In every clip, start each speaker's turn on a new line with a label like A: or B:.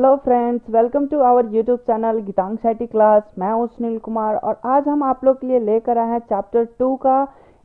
A: Hello friends, welcome to our YouTube channel Geetansh IT class. मैं हूं सुनील कुमार और आज हम आप लोग के लिए लेकर आए हैं चैप्टर 2 का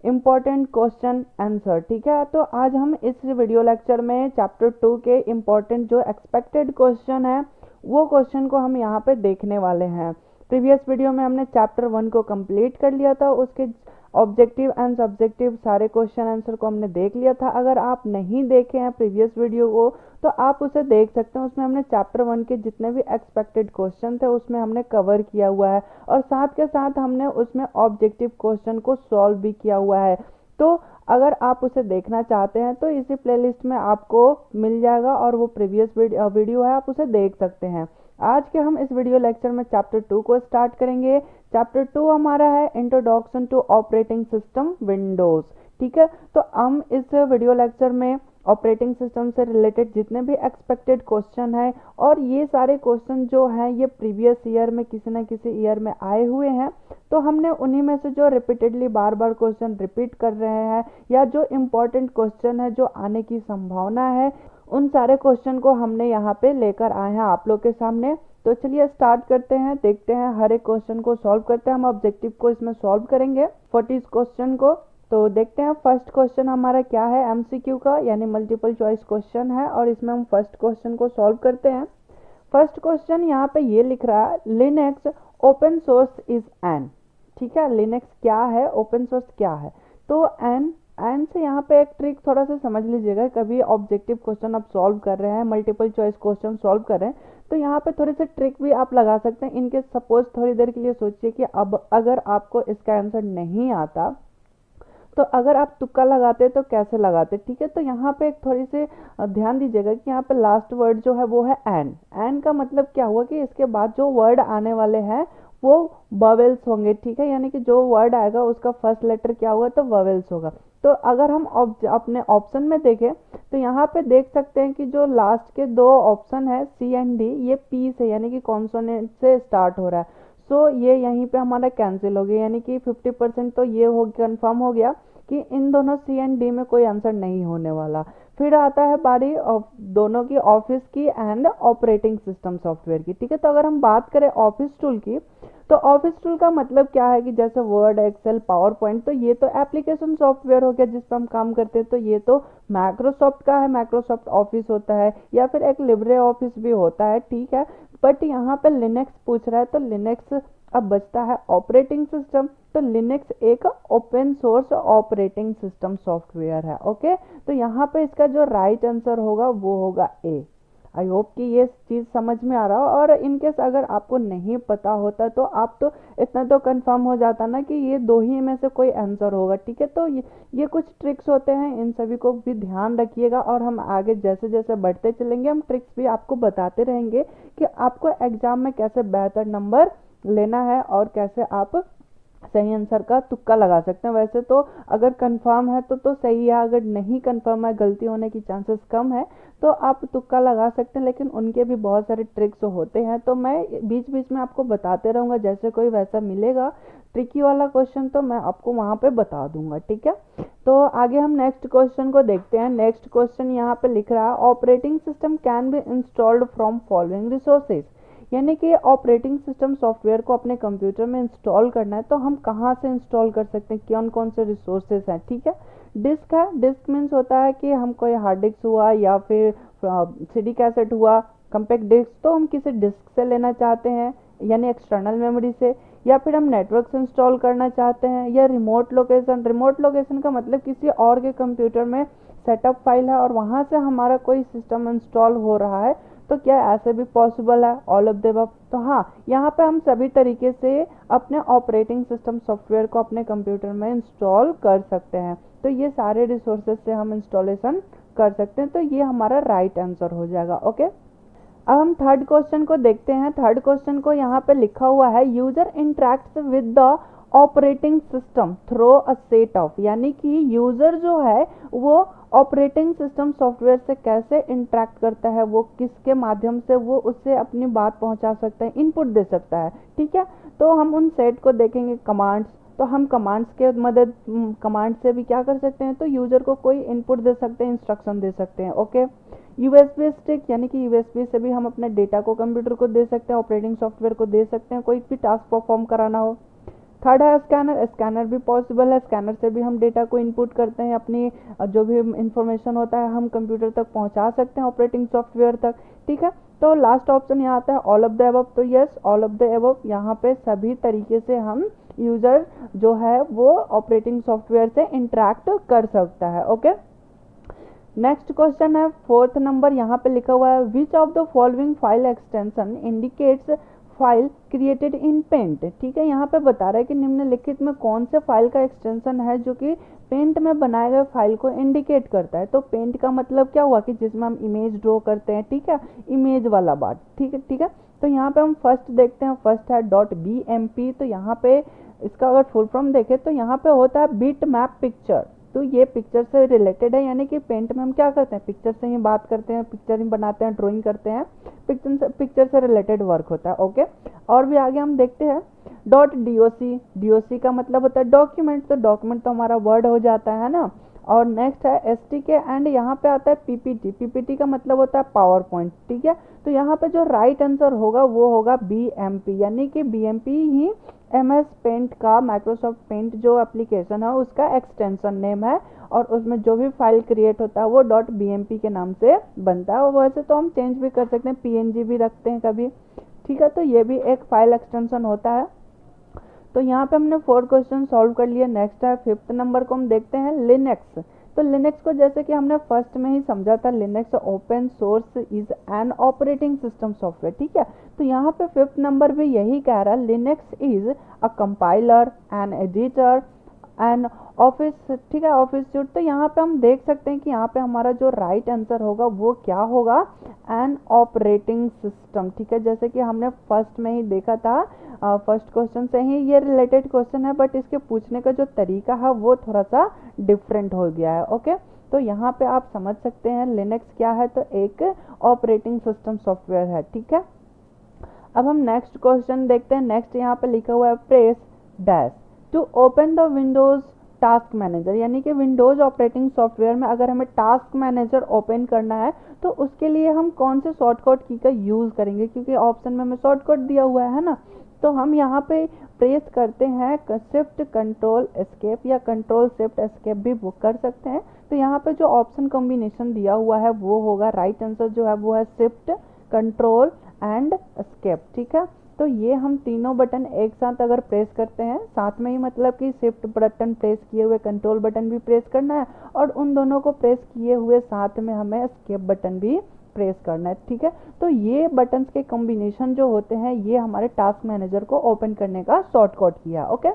A: इम्पोर्टेंट क्वेश्चन आंसर। ठीक है, तो आज हम इस वीडियो लेक्चर में चैप्टर 2 के इम्पोर्टेंट जो एक्सपेक्टेड क्वेश्चन है वो क्वेश्चन को हम यहाँ पे देखने वाले हैं। प्रीवियस वीडियो में हमने चैप्टर 1 को कंप्लीट कर लिया था, उसके ऑब्जेक्टिव एंड सब्जेक्टिव सारे क्वेश्चन आंसर को हमने देख लिया था। अगर आप नहीं देखे हैं प्रीवियस वीडियो को तो आप उसे देख सकते हैं। उसमें हमने चैप्टर 1 के जितने भी एक्सपेक्टेड क्वेश्चन थे उसमें हमने कवर किया हुआ है और साथ के साथ हमने उसमें ऑब्जेक्टिव क्वेश्चन को सॉल्व भी किया हुआ है। तो अगर आप उसे देखना चाहते हैं तो इसी प्लेलिस्ट में आपको मिल जाएगा और वो प्रीवियस वीडियो है, आप उसे देख सकते हैं। आज के हम इस वीडियो लेक्चर में चैप्टर 2 को स्टार्ट करेंगे। चैप्टर 2 हमारा है introduction to operating system Windows. ठीक है, तो हम इस वीडियो लेक्चर में ऑपरेटिंग सिस्टम से रिलेटेड जितने भी एक्सपेक्टेड क्वेश्चन है और ये सारे क्वेश्चन जो हैं ये प्रीवियस ईयर में किसी न किसी ईयर में आए हुए हैं, तो हमने उन्हीं में से जो रिपीटेडली बार बार क्वेश्चन रिपीट कर रहे हैं या जो इम्पोर्टेंट क्वेश्चन है जो आने की संभावना है, उन सारे क्वेश्चन को हमने यहाँ पे लेकर आए हैं आप लोग के सामने। तो चलिए स्टार्ट करते हैं, देखते हैं, हर एक क्वेश्चन को सॉल्व करते हैं। हम ऑब्जेक्टिव को इसमें सॉल्व करेंगे 40 क्वेश्चन को। तो देखते हैं फर्स्ट क्वेश्चन हमारा क्या है, एमसीक्यू का यानी मल्टीपल चॉइस क्वेश्चन है और इसमें हम फर्स्ट क्वेश्चन को सॉल्व करते हैं। फर्स्ट क्वेश्चन यहाँ पे ये लिख रहा है, Linux open source is an. ठीक है, लिनक्स क्या है, ओपन सोर्स क्या है। तो एन से यहाँ पे एक ट्रिक थोड़ा सा समझ लीजिएगा। कभी ऑब्जेक्टिव क्वेश्चन आप सॉल्व कर रहे हैं, मल्टीपल चॉइस क्वेश्चन सॉल्व कर रहे हैं, तो यहाँ पे थोड़ी सी ट्रिक भी आप लगा सकते हैं। इनके सपोज थोड़ी देर के लिए सोचिए कि अब अगर आपको इसका आंसर नहीं आता तो अगर आप तुक्का लगाते तो कैसे लगाते। ठीक है, तो यहाँ पे एक थोड़ी सी ध्यान दीजिएगा कि यहाँ पे लास्ट वर्ड जो है वो है एन का मतलब क्या हुआ कि इसके बाद जो वर्ड आने वाले हैं वो ववेल्स होंगे। ठीक है, यानी कि जो वर्ड आएगा उसका फर्स्ट लेटर क्या होगा तो ववेल्स होगा। तो अगर हम अपने ऑप्शन में देखें तो यहाँ पे देख सकते हैं कि जो लास्ट के दो ऑप्शन है सी एंड डी, ये पी से यानी कि कॉन्सोनेंट से स्टार्ट हो रहा है। सो ये यहीं पे हमारा कैंसिल हो गया, यानी कि 50% तो ये हो कंफर्म हो गया कि इन दोनों सी एंड डी में कोई आंसर नहीं होने वाला। फिर आता है बारी दोनों की, ऑफिस की एंड ऑपरेटिंग सिस्टम सॉफ्टवेयर की। ठीक है, तो अगर हम बात करें ऑफिस टूल की तो ऑफिस टूल का मतलब क्या है कि जैसे वर्ड, एक्सेल, पावर पॉइंट, तो ये तो एप्लीकेशन सॉफ्टवेयर हो गया जिस पर हम काम करते हैं। तो ये तो माइक्रोसॉफ्ट का है, माइक्रोसॉफ्ट ऑफिस होता है या फिर एक लिब्रे ऑफिस भी होता है। ठीक है, बट यहाँ पे लिनक्स पूछ रहा है तो लिनक्स अब बचता है ऑपरेटिंग सिस्टम। तो लिनक्स एक open source operating system software है। ओके, तो यहाँ पे इसका जो राइट आंसर होगा वो होगा ए। आई होप कि ये चीज़ समझ में आ रहा हो। और इनकेस अगर आपको नहीं पता होता तो आप तो इतना तो कंफर्म हो जाता ना कि ये दो ही में से कोई आंसर होगा। ठीक है, तो ये कुछ ट्रिक्स होते हैं, इन सभी को भी ध्यान रखिएगा और हम आगे जैसे जैसे बढ़ते चलेंगे हम ट्रिक्स भी आपको बताते रहेंगे कि आपको एग्जाम में कैसे बेहतर नंबर लेना है और कैसे आप सही आंसर का तुक्का लगा सकते हैं। वैसे तो अगर कंफर्म है तो सही है, अगर नहीं कंफर्म है, गलती होने की चांसेस कम है, तो आप तुक्का लगा सकते हैं। लेकिन उनके भी बहुत सारे ट्रिक्स होते हैं, तो मैं बीच बीच में आपको बताते रहूँगा। जैसे कोई वैसा मिलेगा ट्रिकी वाला क्वेश्चन तो मैं आपको वहाँ पे बता दूंगा। ठीक है, तो आगे हम नेक्स्ट क्वेश्चन को देखते हैं। नेक्स्ट क्वेश्चन यहाँ पे लिख रहा है, operating system can be installed from following resources. यानी कि ऑपरेटिंग सिस्टम सॉफ्टवेयर को अपने कंप्यूटर में इंस्टॉल करना है तो हम कहाँ से इंस्टॉल कर सकते हैं, कौन कौन से रिसोर्सेज हैं। ठीक है, डिस्क है, डिस्क मीन्स होता है कि हम कोई हार्ड डिस्क हुआ या फिर सीडी कैसेट हुआ, कंपैक्ट डिस्क, तो हम किसी डिस्क से लेना चाहते हैं यानी एक्सटर्नल मेमोरी से, या फिर हम नेटवर्क से इंस्टॉल करना चाहते हैं, या रिमोट लोकेशन। रिमोट लोकेशन का मतलब किसी और के कंप्यूटर में सेटअप फाइल है और वहाँ से हमारा कोई सिस्टम इंस्टॉल हो रहा है, तो क्या ऐसे भी पॉसिबल है, ऑल ऑफ द अबव। तो हाँ, यहाँ पे हम सभी तरीके से अपने ऑपरेटिंग सिस्टम सॉफ्टवेयर को अपने कंप्यूटर में इंस्टॉल कर सकते हैं। तो ये सारे रिसोर्सेज से हम इंस्टॉलेशन कर सकते हैं, तो ये हमारा राइट आंसर हो जाएगा। ओके, अब हम थर्ड क्वेश्चन को देखते हैं। थर्ड क्वेश्चन को यहाँ पे लिखा हुआ है, user interacts with the operating system through a set of. यानी कि यूजर जो है वो ऑपरेटिंग सिस्टम सॉफ्टवेयर से कैसे इंटरेक्ट करता है, वो किसके माध्यम से वो उससे अपनी बात पहुंचा सकता है, इनपुट दे सकता है। ठीक है, तो हम उन सेट को देखेंगे, कमांड्स, तो हम कमांड से भी क्या कर सकते हैं, तो यूजर को कोई इनपुट दे सकते हैं, इंस्ट्रक्शन दे सकते हैं। ओके, यूएसबी स्टिक यानी कि यूएसबी से भी हम अपने डेटा को कंप्यूटर को दे सकते हैं, ऑपरेटिंग सॉफ्टवेयर को दे सकते हैं, कोई भी टास्क परफॉर्म कराना हो। थर्ड है स्कैनर, स्कैनर भी पॉसिबल है, स्कैनर से भी हम डेटा को इनपुट करते हैं, अपनी जो भी इंफॉर्मेशन होता है हम कंप्यूटर तक पहुंचा सकते हैं, ऑपरेटिंग सॉफ्टवेयर तक। ठीक है, तो लास्ट ऑप्शन यहाँ आता है ऑल ऑफ द अबव। तो yes, all of the above, यहाँ पे सभी तरीके से हम यूजर जो है वो ऑपरेटिंग सॉफ्टवेयर से इंटरेक्ट कर सकता है। ओके, नेक्स्ट क्वेश्चन है 4th नंबर, यहाँ पे लिखा हुआ है which of the following file extension indicates file created in paint. ठीक है, यहाँ पे बता रहा है कि निम्नलिखित में कौन से फाइल का एक्सटेंशन है जो कि पेंट में बनाए गए फाइल को इंडिकेट करता है। तो पेंट का मतलब क्या हुआ कि जिसमें हम इमेज ड्रॉ करते हैं, ठीक है, इमेज वाला बात। ठीक है, ठीक है, तो यहाँ पे हम फर्स्ट देखते हैं, फर्स्ट है .bmp। तो यहाँ पे इसका अगर फुल फॉर्म देखें तो यहाँ पे होता है बिट मैप पिक्चर। तो ये पिक्चर से रिलेटेड है, यानी कि पेंट में हम क्या करते हैं, पिक्चर से ही बात करते हैं, पिक्चर ही बनाते हैं, ड्राइंग करते हैं, पिक्चर से रिलेटेड वर्क होता है। ओके, और भी आगे हम देखते हैं .doc। doc का मतलब होता है डॉक्यूमेंट, तो डॉक्यूमेंट तो हमारा वर्ड हो जाता है ना। और नेक्स्ट है stk एंड यहाँ पे आता है ppt। ppt का मतलब होता है पावर पॉइंट। ठीक है, तो यहाँ पे जो राइट आंसर होगा वो होगा bmp, यानी कि bmp ही MS पेंट का, माइक्रोसॉफ्ट पेंट जो एप्लीकेशन है उसका एक्सटेंशन नेम है, और उसमें जो भी फाइल क्रिएट होता है वो .bmp के नाम से बनता है। और वैसे तो हम चेंज भी कर सकते हैं, png भी रखते हैं कभी। ठीक है, तो ये भी एक फाइल एक्सटेंशन होता है। तो यहाँ पे हमने 4 क्वेश्चन सॉल्व कर लिए। नेक्स्ट है 5th नंबर को, हम देखते हैं लिनक्स। तो लिनक्स को जैसे कि हमने फर्स्ट में ही समझा था, Linux open source is an operating system software. ठीक है, तो यहाँ पे 5th नंबर भी यही कह रहा है, Linux is a compiler, an editor, an office. ठीक है, ऑफिस सूट। तो यहाँ पे हम देख सकते हैं कि यहाँ पे हमारा जो राइट आंसर होगा वो क्या होगा, एन ऑपरेटिंग सिस्टम। ठीक है, जैसे कि हमने फर्स्ट में ही देखा था, फर्स्ट क्वेश्चन से ही ये रिलेटेड क्वेश्चन है, बट इसके पूछने का जो तरीका है वो थोड़ा सा डिफरेंट हो गया है। ओके, तो यहाँ पे आप समझ सकते हैं लिनक्स क्या है, तो एक ऑपरेटिंग सिस्टम सॉफ्टवेयर है। ठीक है, अब हम नेक्स्ट क्वेश्चन देखते हैं। नेक्स्ट यहाँ पे लिखा हुआ है press dash to open the Windows task manager, यानी कि विंडोज ऑपरेटिंग सॉफ्टवेयर में अगर हमें टास्क मैनेजर ओपन करना है तो उसके लिए हम कौन से शॉर्टकट की का यूज करेंगे, क्योंकि ऑप्शन में हमें शॉर्टकट दिया हुआ है ना। तो हम यहाँ पे प्रेस करते हैं शिफ्ट कंट्रोल एस्केप, या कंट्रोल शिफ्ट एस्केप भी बुक कर सकते हैं। तो यहाँ पे जो ऑप्शन कॉम्बिनेशन दिया हुआ है वो होगा, राइट आंसर जो है वो है शिफ्ट कंट्रोल एंड एस्केप। ठीक है, तो ये हम तीनों बटन एक साथ अगर प्रेस करते हैं, साथ में ही मतलब कि शिफ्ट बटन प्रेस किए हुए कंट्रोल बटन भी प्रेस करना है, और उन दोनों को प्रेस किए हुए साथ में हमें एस्केप बटन भी प्रेस करना है। ठीक है, तो ये बटन्स के कॉम्बिनेशन जो होते हैं ये हमारे टास्क मैनेजर को ओपन करने का शॉर्टकट किया। ओके,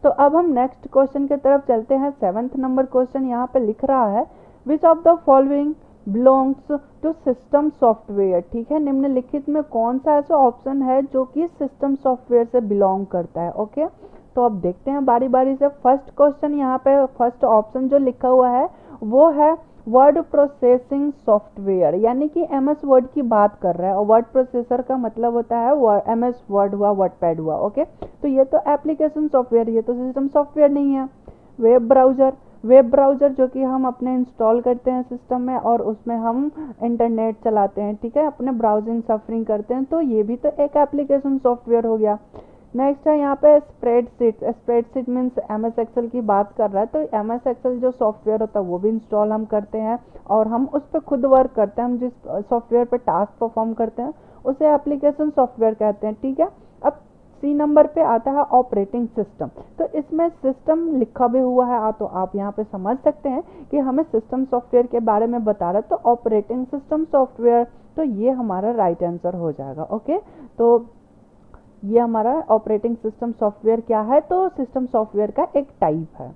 A: तो अब हम नेक्स्ट क्वेश्चन की तरफ चलते हैं। 7th नंबर क्वेश्चन यहाँ पे लिख रहा है which of the following belongs to system software. ठीक है, निम्नलिखित में कौन सा ऐसा ऑप्शन है जो कि सिस्टम सॉफ्टवेयर से बिलोंग करता है। ओके, तो अब देखते हैं बारी बारी से। फर्स्ट क्वेश्चन यहाँ पे फर्स्ट ऑप्शन जो लिखा हुआ है वो है वर्ड प्रोसेसिंग सॉफ्टवेयर, यानी कि MS वर्ड की बात कर रहा है, और वर्ड प्रोसेसर का मतलब होता है MS वर्ड हुआ, वर्डपैड हुआ। ओके, तो ये तो एप्लीकेशन सॉफ्टवेयर, ये तो सिस्टम सॉफ्टवेयर नहीं है। वेब ब्राउजर, वेब ब्राउजर जो कि हम अपने इंस्टॉल करते हैं सिस्टम में और उसमें हम इंटरनेट चलाते हैं। ठीक है, अपने ब्राउजिंग सफरिंग करते हैं, तो ये भी तो एक एप्लीकेशन सॉफ्टवेयर हो गया। नेक्स्ट है यहाँ पे spreadsheet. Spreadsheet means MS Excel की बात कर रहा है, तो MS एक्सेल जो सॉफ्टवेयर होता है वो भी इंस्टॉल हम करते हैं और हम उस पर खुद वर्क करते हैं। हम जिस सॉफ्टवेयर पे टास्क परफॉर्म करते हैं उसे एप्लीकेशन सॉफ्टवेयर कहते हैं। ठीक है, अब C नंबर पे आता है ऑपरेटिंग सिस्टम। तो इसमें सिस्टम लिखा भी हुआ है, तो आप यहाँ पे समझ सकते हैं कि हमें सिस्टम सॉफ्टवेयर के बारे में बता रहा है, तो ऑपरेटिंग सिस्टम सॉफ्टवेयर, तो ये हमारा राइट आंसर हो जाएगा। ओके, तो ये हमारा ऑपरेटिंग सिस्टम सॉफ्टवेयर क्या है, तो सिस्टम सॉफ्टवेयर का एक टाइप है।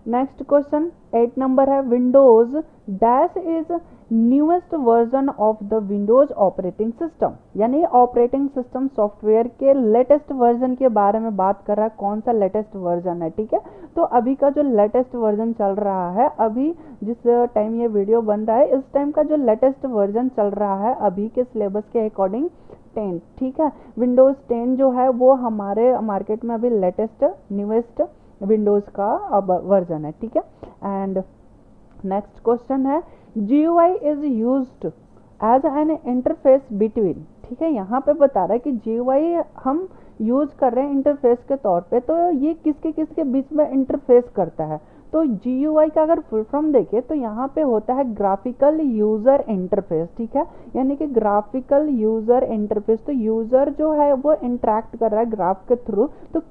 A: नेक्स्ट क्वेश्चन 8 नंबर है Windows dash is newest version of the Windows operating system, यानी ऑपरेटिंग सिस्टम सॉफ्टवेयर के लेटेस्ट वर्जन के बारे में बात कर रहा है। कौन सा लेटेस्ट वर्जन है? ठीक है, तो अभी का जो लेटेस्ट वर्जन चल रहा है, अभी जिस टाइम ये वीडियो बन रहा है इस टाइम का जो लेटेस्ट वर्जन चल रहा है अभी के सिलेबस के अकॉर्डिंग 10, ठीक है। विंडोज़ 10 जो है वो हमारे मार्केट में अभी लेटेस्ट न्यूएस्ट विंडोज़ का अब वर्जन है, ठीक है। एंड नेक्स्ट क्वेश्चन है GUI is used as an interface between, ठीक है। यहाँ पे बता रहा है कि GUI हम यूज कर रहे हैं इंटरफेस के तौर पे, तो ये किसके किसके बीच में इंटरफेस करता है। तो GUI का अगर फुल फॉर्म देखें तो यहाँ पे होता है ग्राफिकल यूजर इंटरफेस, ठीक है। यानी कि ग्राफिकल यूजर इंटरफेस, तो यूजर जो है वो इंटरेक्ट कर रहा है ग्राफ के थ्रू, तो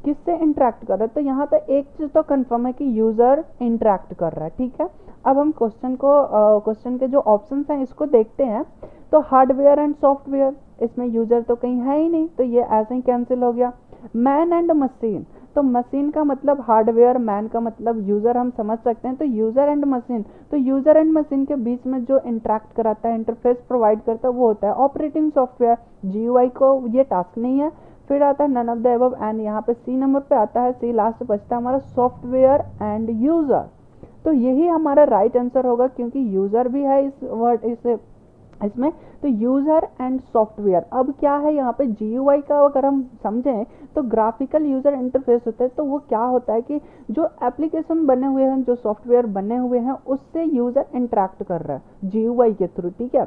A: किससे इंटरेक्ट कर रहा है। तो यहाँ पे एक चीज तो कंफर्म है कि यूजर इंटरेक्ट कर रहा है, ठीक है। अब हम क्वेश्चन के जो ऑप्शंस हैं इसको देखते हैं। तो हार्डवेयर एंड सॉफ्टवेयर, इसमें यूजर तो कहीं है ही नहीं, तो ये ऐसे ही कैंसिल हो गया। मैन एंड मशीन, तो मशीन का मतलब हार्डवेयर, मैन का मतलब यूजर, हम समझ सकते हैं। तो यूजर एंड मशीन, तो यूजर एंड मशीन के बीच में जो इंटरेक्ट कराता है, इंटरफेस प्रोवाइड करता है, वो होता है ऑपरेटिंग सॉफ्टवेयर। GUI को ये टास्क नहीं है। फिर आता है none of the above, and यहाँ पे C नंबर पे आता है, C लास्ट बचता है हमारा सॉफ्टवेयर एंड यूजर। तो यही हमारा राइट आंसर होगा, क्योंकि यूजर भी है इस वर्ड इसमें। तो यूजर एंड सॉफ्टवेयर, अब क्या है यहाँ पे GUI का अगर हम समझें तो ग्राफिकल यूजर इंटरफेस होता है। तो वो क्या होता है कि जो एप्लीकेशन बने हुए हैं, जो सॉफ्टवेयर बने हुए हैं, उससे यूजर इंटरेक्ट कर रहा है GUI के थ्रू, ठीक है।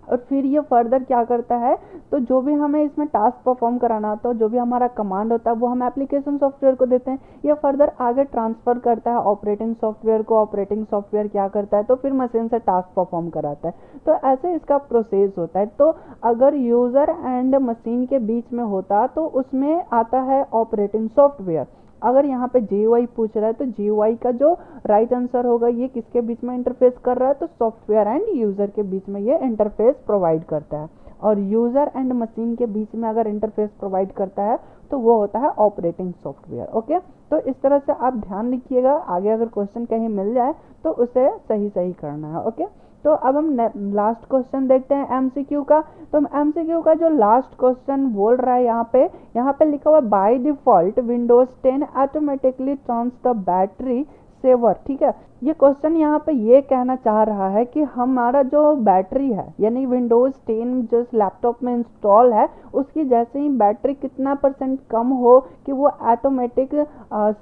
A: और फिर ये फर्दर क्या करता है, तो जो भी हमें इसमें टास्क परफॉर्म कराना होता है, जो भी हमारा कमांड होता है, वो हम एप्लीकेशन सॉफ्टवेयर को देते हैं। ये फर्दर आगे ट्रांसफर करता है ऑपरेटिंग सॉफ्टवेयर को, ऑपरेटिंग सॉफ्टवेयर क्या करता है, तो फिर मशीन से टास्क परफॉर्म कराता है। तो ऐसे इसका प्रोसेस होता है। तो अगर यूजर एंड मशीन के बीच में होता तो उसमें आता है ऑपरेटिंग सॉफ्टवेयर। अगर यहाँ पे GUI पूछ रहा है तो GUI का जो राइट आंसर होगा, ये किसके बीच में इंटरफेस कर रहा है, तो सॉफ्टवेयर एंड यूजर के बीच में ये इंटरफेस प्रोवाइड करता है। और यूजर एंड मशीन के बीच में अगर इंटरफेस प्रोवाइड करता है तो वो होता है ऑपरेटिंग सॉफ्टवेयर। ओके, तो इस तरह से आप ध्यान रखिएगा, आगे अगर क्वेश्चन कहीं मिल जाए तो उसे सही सही करना है। ओके, तो अब हम लास्ट क्वेश्चन देखते हैं MCQ का। तो MCQ का जो लास्ट क्वेश्चन बोल रहा है, यहाँ पे लिखा हुआ by default Windows 10 automatically turns the battery saver, ठीक है। ये क्वेश्चन यहाँ पे ये कहना चाह रहा है कि हमारा जो बैटरी है, यानी विंडोज 10 जो लैपटॉप में इंस्टॉल है, उसकी जैसे ही बैटरी कितना % कम हो कि वो ऑटोमेटिक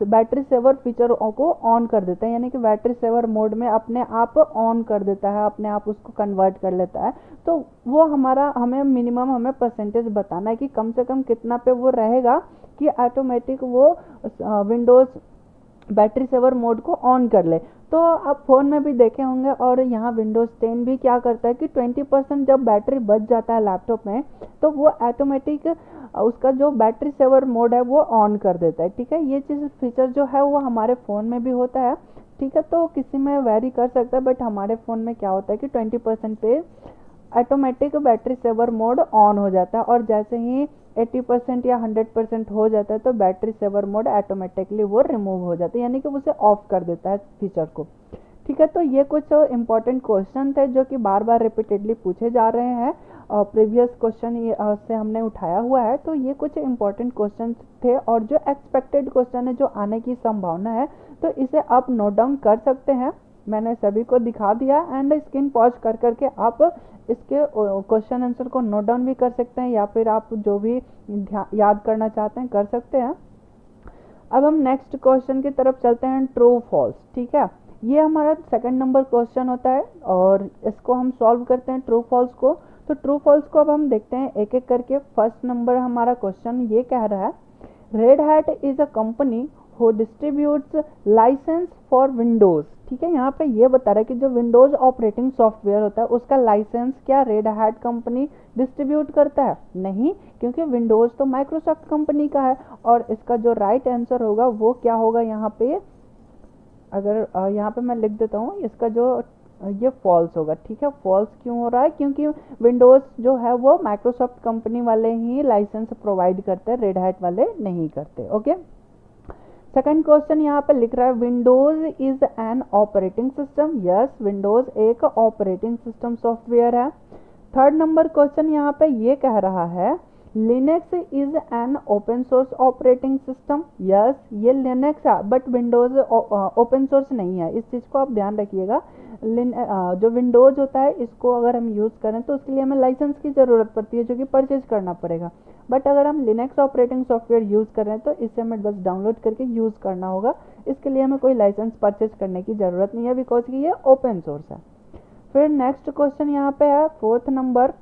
A: बैटरी सेवर फीचर को ऑन कर देता है, यानी कि बैटरी सेवर मोड में अपने आप ऑन कर देता है, अपने आप उसको कन्वर्ट कर लेता है। तो वो हमें मिनिमम हमें परसेंटेज बताना है कि कम से कम कितना पे वो रहेगा कि ऑटोमेटिक वो विंडोज बैटरी सेवर मोड को ऑन कर ले। तो आप फ़ोन में भी देखे होंगे, और यहाँ विंडोज़ 10 भी क्या करता है कि 20% जब बैटरी बच जाता है लैपटॉप में, तो वो ऑटोमेटिक उसका जो बैटरी सेवर मोड है वो ऑन कर देता है, ठीक है। ये चीज़ फीचर जो है वो हमारे फ़ोन में भी होता है, ठीक है। तो किसी में वेरी कर सकता है, बट हमारे फ़ोन में क्या होता है कि 20% पे automatic battery saver mode on हो जाता है, और जैसे ही 80% या 100% हो जाता है तो बैटरी सेवर मोड ऑटोमेटिकली वो रिमूव हो जाता है, यानी कि उसे ऑफ कर देता है फीचर को, ठीक है। तो ये कुछ इंपॉर्टेंट क्वेश्चन थे जो कि बार बार रिपीटेडली पूछे जा रहे हैं, प्रीवियस क्वेश्चन से हमने उठाया हुआ है। तो ये कुछ इंपॉर्टेंट क्वेश्चन थे, और जो एक्सपेक्टेड क्वेश्चन है, जो आने की संभावना है, तो इसे आप नोट डाउन कर सकते हैं। मैंने सभी को दिखा दिया, एंड स्क्रीन पॉज कर करके आप इसके क्वेश्चन आंसर को नोट डाउन भी कर सकते हैं, या फिर आप जो भी याद करना चाहते हैं कर सकते हैं। अब हम नेक्स्ट क्वेश्चन की तरफ चलते हैं, ट्रू फॉल्स, ठीक है। ये हमारा सेकंड नंबर क्वेश्चन होता है, और इसको हम सॉल्व करते हैं ट्रू फॉल्स को। तो ट्रू फॉल्स को अब हम देखते हैं एक एक करके। फर्स्ट नंबर हमारा क्वेश्चन ये कह रहा है, Red Hat is a company who distributes licence for Windows, ठीक है। यहाँ पे ये बता रहा है कि जो विंडोज ऑपरेटिंग सॉफ्टवेयर होता है उसका लाइसेंस क्या रेड हैट कंपनी डिस्ट्रीब्यूट करता है? नहीं, क्योंकि विंडोज तो माइक्रोसॉफ्ट कंपनी का है। और इसका जो राइट आंसर होगा वो क्या होगा, यहाँ पे अगर यहाँ पे मैं लिख देता हूँ, इसका जो ये फॉल्स होगा, ठीक है। फॉल्स क्यों हो रहा है? क्योंकि विंडोज जो है वो माइक्रोसॉफ्ट कंपनी वाले ही लाइसेंस प्रोवाइड करते हैं, रेड हैट वाले नहीं करते। ओके, सेकंड क्वेश्चन यहाँ पे लिख रहा है, Windows is an operating system. Yes, Windows एक ऑपरेटिंग सिस्टम सॉफ्टवेयर है। थर्ड नंबर क्वेश्चन यहाँ पे ये कह रहा है, Linux is an open source operating system. Yes, ये लिनक्स है बट विंडोज ओपन सोर्स नहीं है, इस चीज़ को आप ध्यान रखिएगा। जो विंडोज होता है इसको अगर हम यूज़ करें तो उसके लिए हमें लाइसेंस की ज़रूरत पड़ती है, जो कि परचेज करना पड़ेगा। बट अगर हम लिनक्स ऑपरेटिंग सॉफ्टवेयर यूज़ कर रहे हैं तो इसे हमें बस डाउनलोड करके यूज़ करना होगा। इसके लिए हमें कोई लाइसेंस परचेज करने की ज़रूरत नहीं है, बिकॉज कि ये ओपन सोर्स है। फिर नेक्स्ट क्वेश्चन यहाँ पे है 4th number,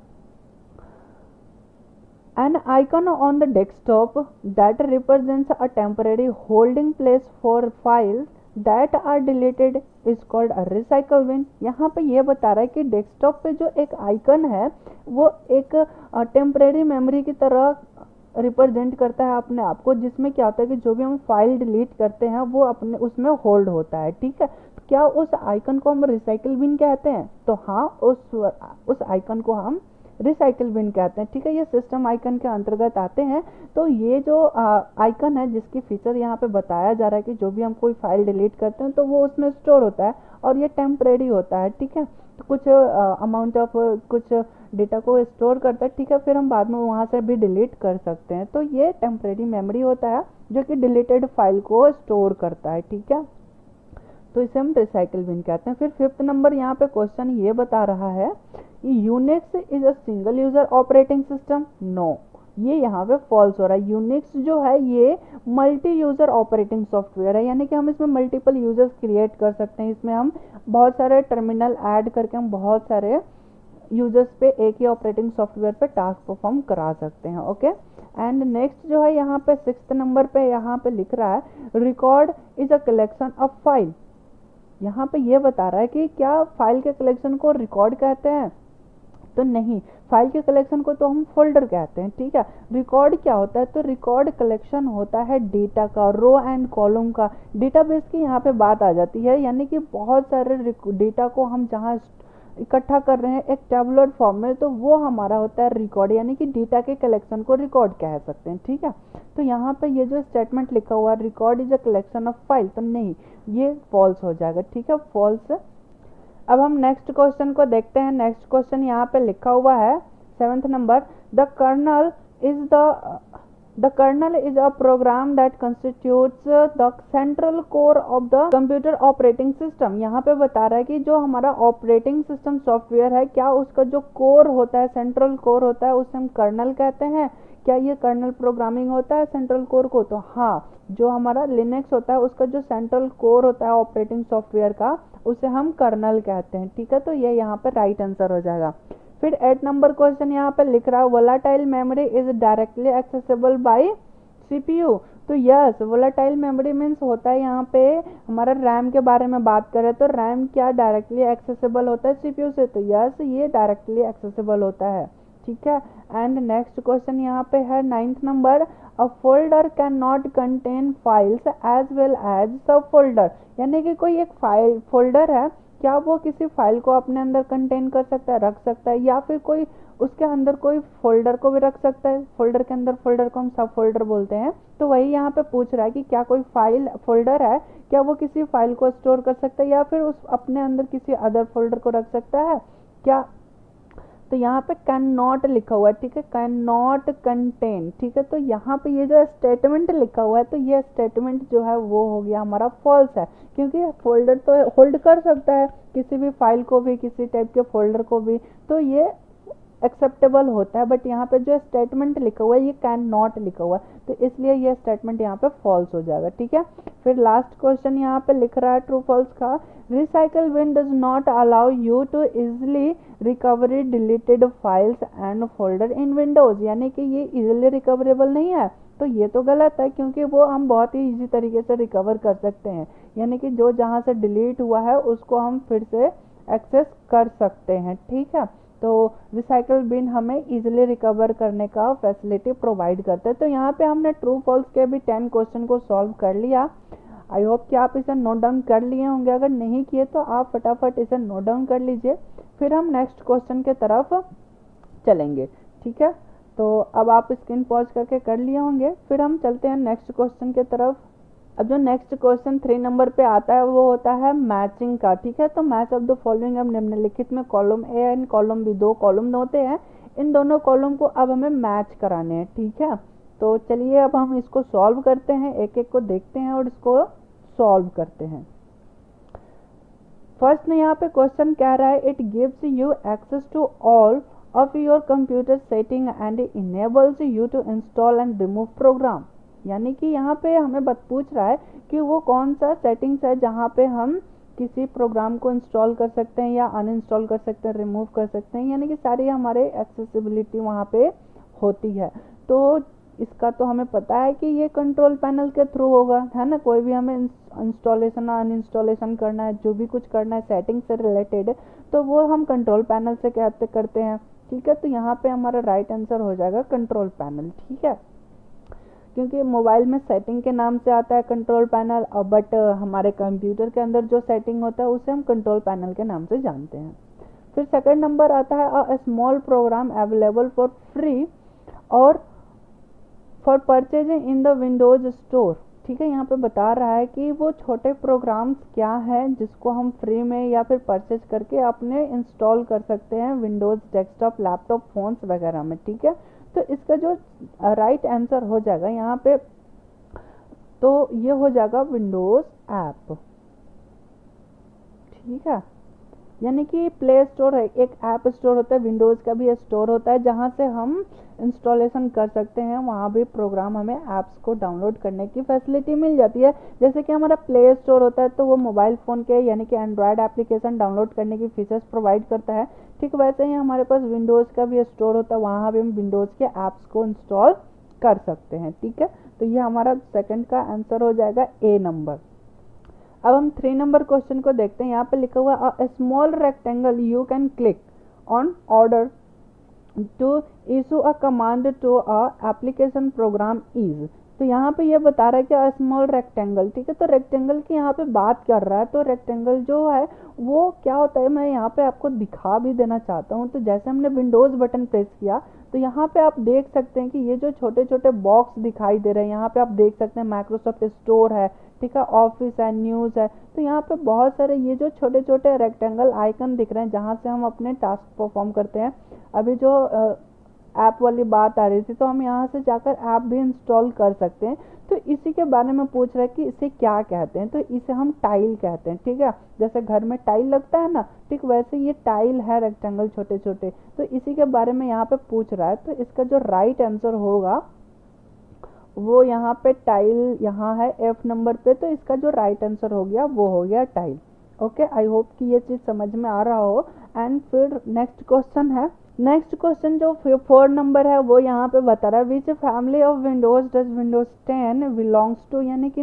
A: an icon on the desktop that represents a temporary holding place for files that are deleted is called a recycle bin। यहाँ पे ये बता रहा है कि डेस्कटॉप पे जो एक आइकन है वो एक टेम्परेरी मेमोरी की तरह रिप्रेजेंट करता है अपने आप को, जिसमें क्या होता है कि जो भी हम फाइल डिलीट करते हैं वो अपने उसमें होल्ड होता है। ठीक है, क्या उस आइकन को हम रिसाइकिल बिन कहते हैं? तो हाँ, उस आइकन को हम रिसाइकिल बिन कहते हैं। ठीक है, ये सिस्टम आइकन के अंतर्गत आते हैं। तो ये जो आइकन है जिसकी फीचर यहाँ पे बताया जा रहा है कि जो भी हम कोई फाइल डिलीट करते हैं तो वो उसमें स्टोर होता है और ये टेम्परेरी होता है। ठीक है, तो कुछ अमाउंट ऑफ कुछ डेटा को स्टोर करता है। ठीक है, फिर हम बाद में वहाँ से भी डिलीट कर सकते हैं। तो ये टेम्परेरी मेमोरी होता है जो कि डिलीटेड फाइल को स्टोर करता है। ठीक है, तो इसे हम रिसाइकिल बिन कहते हैं। फिर 5th नंबर यहाँ पे क्वेश्चन ये बता रहा है Unix is a single user operating system. No, ये यहाँ पे फॉल्स हो रहा है। यूनिक्स जो है ये मल्टी यूजर ऑपरेटिंग सॉफ्टवेयर है, यानी कि हम इसमें मल्टीपल यूजर्स क्रिएट कर सकते हैं। इसमें हम बहुत सारे टर्मिनल ऐड करके हम बहुत सारे यूजर्स पे एक ही ऑपरेटिंग सॉफ्टवेयर पे टास्क परफॉर्म करा सकते हैं। ओके, एंड नेक्स्ट जो है यहाँ पे 6th नंबर पे यहाँ पे लिख रहा है record is a collection of file. यहाँ पे ये बता रहा है कि क्या फाइल के कलेक्शन को रिकॉर्ड कहते हैं? तो नहीं, फाइल के कलेक्शन को तो हम फोल्डर कहते हैं। ठीक है, रिकॉर्ड क्या होता है? तो रिकॉर्ड कलेक्शन होता है डेटा का, रो एंड कॉलम का। डेटाबेस की यहाँ पे बात आ जाती है, यानी कि बहुत सारे डेटा को हम जहाँ इकट्ठा कर रहे हैं एक टेबुलर फॉर्म में, तो वो हमारा होता है रिकॉर्ड, यानी कि डेटा के कलेक्शन को रिकॉर्ड कह सकते हैं। ठीक है, तो यहाँ पे ये जो स्टेटमेंट लिखा हुआ है record is a collection of file, तो नहीं, ये फॉल्स हो जाएगा। ठीक है, फॉल्स। अब हम नेक्स्ट क्वेश्चन को देखते हैं। नेक्स्ट क्वेश्चन यहाँ पे लिखा हुआ है 7th number, the kernel is a program that constitutes the central core of the computer operating system। यहाँ पे बता रहा है कि जो हमारा ऑपरेटिंग सिस्टम सॉफ्टवेयर है, क्या उसका जो कोर होता है, सेंट्रल कोर होता है, उसे हम कर्नल कहते हैं। क्या ये कर्नल प्रोग्रामिंग होता है सेंट्रल कोर को? तो हाँ, जो हमारा लिनक्स होता है उसका जो सेंट्रल कोर होता है ऑपरेटिंग सॉफ्टवेयर का, उसे हम कर्नल कहते हैं। ठीक है, तो ये यहाँ पे राइट आंसर हो जाएगा। फिर 8 नंबर क्वेश्चन यहाँ पे लिख रहा है volatile memory is directly accessible bye CPU. तो यस, वोलाटाइल मेमोरी मीन्स होता है यहाँ पे हमारा रैम के बारे में बात करें तो रैम क्या डायरेक्टली एक्सेसिबल होता है सीपीयू से? तो यस, ये डायरेक्टली एक्सेसिबल होता है। ठीक है, एंड नेक्स्ट क्वेश्चन यहाँ पे है 9th number, a folder can not contain files as well as sub folder. यानी कि कोई एक फाइल फोल्डर है, क्या वो किसी फाइल को अपने अंदर कंटेन कर सकता है, रख सकता है, या फिर कोई उसके अंदर कोई फोल्डर को भी रख सकता है? फोल्डर के अंदर फोल्डर को हम सब फोल्डर बोलते हैं। तो वही यहाँ पे पूछ रहा है कि क्या कोई फाइल फोल्डर है, क्या वो किसी फाइल को स्टोर कर सकता है या फिर उस अपने अंदर किसी अदर फोल्डर को रख सकता है क्या? तो यहाँ पे कैन नॉट लिखा हुआ है। ठीक है, कैन नॉट कंटेन। ठीक है, तो यहाँ पे ये जो स्टेटमेंट लिखा हुआ है तो ये स्टेटमेंट जो है वो हो गया हमारा फॉल्स है, क्योंकि फोल्डर तो होल्ड कर सकता है किसी भी फाइल को भी, किसी टाइप के फोल्डर को भी, तो ये एक्सेप्टेबल होता है। बट यहाँ पे जो स्टेटमेंट लिखा हुआ है ये कैन नॉट लिखा हुआ है, तो इसलिए ये स्टेटमेंट यहाँ पे फॉल्स हो जाएगा। ठीक है, फिर लास्ट क्वेश्चन यहाँ पे लिख रहा है ट्रू फॉल्स का, recycle bin does not allow you to easily recovery deleted files and folder in Windows. यानी कि ये इजिली रिकवरेबल नहीं है, तो ये तो गलत है, क्योंकि वो हम बहुत ही इजी तरीके से रिकवर कर सकते हैं। यानी कि जो जहाँ से डिलीट हुआ है उसको हम फिर से एक्सेस कर सकते हैं। ठीक है, तो रिसाइकल बिन हमें इजीली रिकवर करने का फैसिलिटी प्रोवाइड करता है। तो यहाँ पे हमने ट्रू फॉल्स के भी 10 क्वेश्चन को सॉल्व कर लिया। आई होप कि आप इसे नोट डाउन कर लिए होंगे, अगर नहीं किए तो आप फटाफट इसे नोट डाउन कर लीजिए, फिर हम नेक्स्ट क्वेश्चन के तरफ चलेंगे। ठीक है, तो अब आप स्क्रीन पॉज करके कर लिए होंगे, फिर हम चलते हैं नेक्स्ट क्वेश्चन के तरफ। अब जो नेक्स्ट क्वेश्चन 3 नंबर पे आता है वो होता है मैचिंग का। ठीक है, तो मैच ऑफ द फॉलोइंग, अब निम्नलिखित में column A and column B, दो कॉलम होते हैं, इन दोनों कॉलम को अब हमें मैच कराने हैं, ठीक है। तो चलिए अब हम इसको सॉल्व करते हैं, एक एक को देखते हैं और इसको सॉल्व करते हैं। फर्स्ट में यहाँ पे क्वेश्चन कह रहा है it gives you access to all of your computer setting and enables you to install and remove program. यानी कि यहाँ पे हमें पूछ रहा है कि वो कौन सा सेटिंग्स है जहाँ पे हम किसी प्रोग्राम को इंस्टॉल कर सकते हैं या अनइंस्टॉल कर सकते हैं, रिमूव कर सकते हैं, यानी कि सारी हमारे एक्सेसिबिलिटी वहाँ पे होती है। तो इसका तो हमें पता है कि ये कंट्रोल पैनल के थ्रू होगा, है ना। कोई भी हमें इंस्टॉलेशन अनइंस्टॉलेशन करना है, जो भी कुछ करना है सेटिंग से रिलेटेड, तो वो हम कंट्रोल पैनल से करते हैं, ठीक है। तो यहाँ पे हमारा राइट आंसर हो जाएगा कंट्रोल पैनल, ठीक है। क्योंकि मोबाइल में सेटिंग के नाम से आता है कंट्रोल पैनल, बट हमारे कंप्यूटर के अंदर जो सेटिंग होता है उसे हम कंट्रोल पैनल के नाम से जानते हैं। फिर सेकंड नंबर आता है a small program available for free और for purchasing in the Windows store, ठीक है। यहाँ पे बता रहा है कि वो छोटे प्रोग्राम्स क्या हैं जिसको हम फ्री में या फिर परचेज करके अपने इंस्टॉल कर सकते हैं विंडोज डेस्कटॉप, लैपटॉप, फोन्स वगैरह में, ठीक है। तो इसका जो राइट आंसर हो जाएगा यहाँ पे, तो ये हो जाएगा विंडोज ऐप, ठीक है। यानी कि प्ले स्टोर है, एक ऐप स्टोर होता है, विंडोज़ का भी स्टोर होता है जहाँ से हम इंस्टॉलेशन कर सकते हैं, वहाँ भी प्रोग्राम हमें ऐप्स को डाउनलोड करने की फैसिलिटी मिल जाती है। जैसे कि हमारा प्ले स्टोर होता है तो वो मोबाइल फ़ोन के यानी कि एंड्रॉयड एप्लीकेशन डाउनलोड करने की फीचर्स प्रोवाइड करता है, ठीक वैसे ही हमारे पास विंडोज़ का भी स्टोर होता है, वहाँ भी हम विंडोज़ के ऐप्स को इंस्टॉल कर सकते हैं, ठीक है। तो ये हमारा सेकंड का आंसर हो जाएगा ए नंबर। अब हम 3 नंबर क्वेश्चन को देखते हैं। यहाँ पे लिखा हुआ a small rectangle you can click on order to issue a command to a application program is. तो यहाँ पे ये बता रहा है कि अ स्मॉल रेक्टेंगल, ठीक है। तो रेक्टेंगल की यहाँ पे बात कर रहा है, तो रेक्टेंगल जो है वो क्या होता है मैं यहाँ पे आपको दिखा भी देना चाहता हूँ। तो जैसे हमने विंडोज़ बटन प्रेस किया तो यहाँ पे आप देख सकते हैं कि ये जो छोटे छोटे बॉक्स दिखाई दे रहे हैं, यहाँ पे आप देख सकते हैं माइक्रोसॉफ्ट स्टोर है, ठीक है, ऑफिस है, न्यूज़ है। तो यहाँ पे बहुत सारे ये जो छोटे छोटे रेक्टेंगल आइकन दिख रहे हैं जहाँ से हम अपने टास्क परफॉर्म करते हैं। अभी जो ऐप वाली बात आ रही थी, तो हम यहाँ से जाकर ऐप भी इंस्टॉल कर सकते हैं। तो इसी के बारे में पूछ रहा है कि इसे क्या कहते हैं, तो इसे हम टाइल कहते हैं, ठीक है। जैसे घर में टाइल लगता है ना, ठीक वैसे ये टाइल है, रेक्टेंगल छोटे छोटे, तो इसी के बारे में यहाँ पे पूछ रहा है। तो इसका जो राइट आंसर होगा वो यहाँ पे टाइल यहाँ है एफ नंबर पे, तो इसका जो राइट आंसर हो गया वो हो गया टाइल। ओके, आई होप कि ये चीज़ समझ में आ रहा हो। एंड फिर नेक्स्ट क्वेश्चन है, नेक्स्ट क्वेश्चन जो 4 नंबर है वो यहाँ पे बता रहा है which family of Windows does Windows 10 belongs to. यानी कि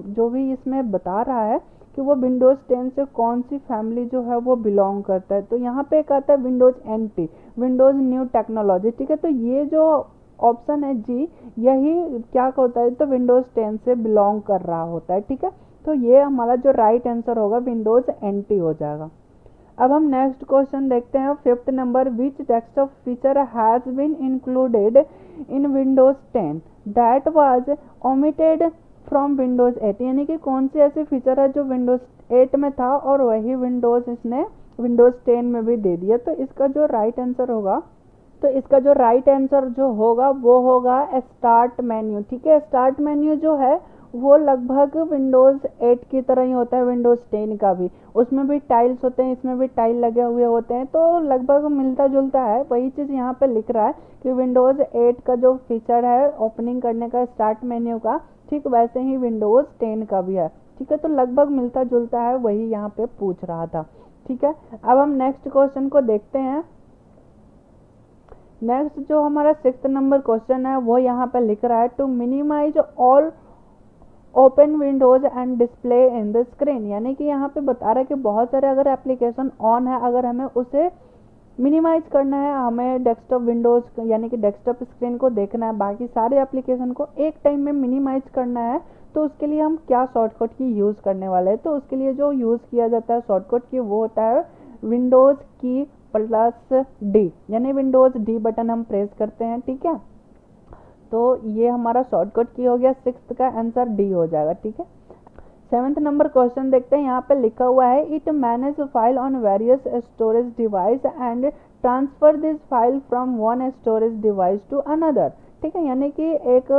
A: जो भी इसमें बता रहा है कि वो विंडोज 10 से कौन सी फैमिली जो है वो बिलोंग करता है। तो यहाँ पे एक आता है Windows NT, Windows new technology, ठीक है। तो ये जो ऑप्शन है जी, यही क्या होता है, तो विंडोज 10 से बिलोंग कर रहा होता है, ठीक है। तो ये हमारा जो राइट आंसर होगा विंडोज एनटी हो जाएगा। अब हम नेक्स्ट क्वेश्चन देखते हैं 5th number, which desktop feature has been included in Windows 10 that was omitted from Windows 8। यानी कि कौन सी ऐसी फीचर है जो विंडोज 8 में था और वही विंडोज इसने विंडोज 10 में भी दे दिया। तो इसका जो राइट आंसर होगा, तो इसका जो राइट आंसर जो होगा वो होगा स्टार्ट मेन्यू, ठीक है। स्टार्ट मेन्यू जो है वो लगभग विंडोज़ 8 की तरह ही होता है, विंडोज़ 10 का भी, उसमें भी टाइल्स होते हैं, इसमें भी टाइल लगे हुए होते हैं, तो लगभग मिलता जुलता है। वही चीज़ यहाँ पे लिख रहा है कि विंडोज़ 8 का जो फीचर है ओपनिंग करने का स्टार्ट मेन्यू का, ठीक वैसे ही विंडोज़ 10 का भी है, ठीक है। तो लगभग मिलता जुलता है, वही यहाँ पे पूछ रहा था, ठीक है। अब हम नेक्स्ट क्वेश्चन को देखते हैं। नेक्स्ट जो हमारा 6th नंबर क्वेश्चन है वो यहाँ पे लिख रहा है to minimise all open windows and display in the screen. यानी कि यहाँ पे बता रहा है कि बहुत सारे अगर एप्लीकेशन ऑन है, अगर हमें उसे मिनिमाइज करना है, हमें डेस्कटॉप विंडोज यानी कि डेस्कटॉप स्क्रीन को देखना है, बाकी सारे एप्लीकेशन को एक टाइम में मिनिमाइज करना है, तो उसके लिए हम क्या शॉर्टकट की यूज़ करने वाले हैं। तो उसके लिए जो यूज़ किया जाता है शॉर्टकट की वो होता है विंडोज़ की प्लस डी, यानी विंडोज़ डी बटन हम प्रेस करते हैं, ठीक है। तो ये हमारा शॉर्टकट की हो गया, 6th का आंसर डी हो जाएगा, ठीक है। 7th नंबर क्वेश्चन देखते हैं। यहाँ पे लिखा हुआ है it manage file on various storage device and transfer this file from one storage device to another. ठीक है, यानी कि एक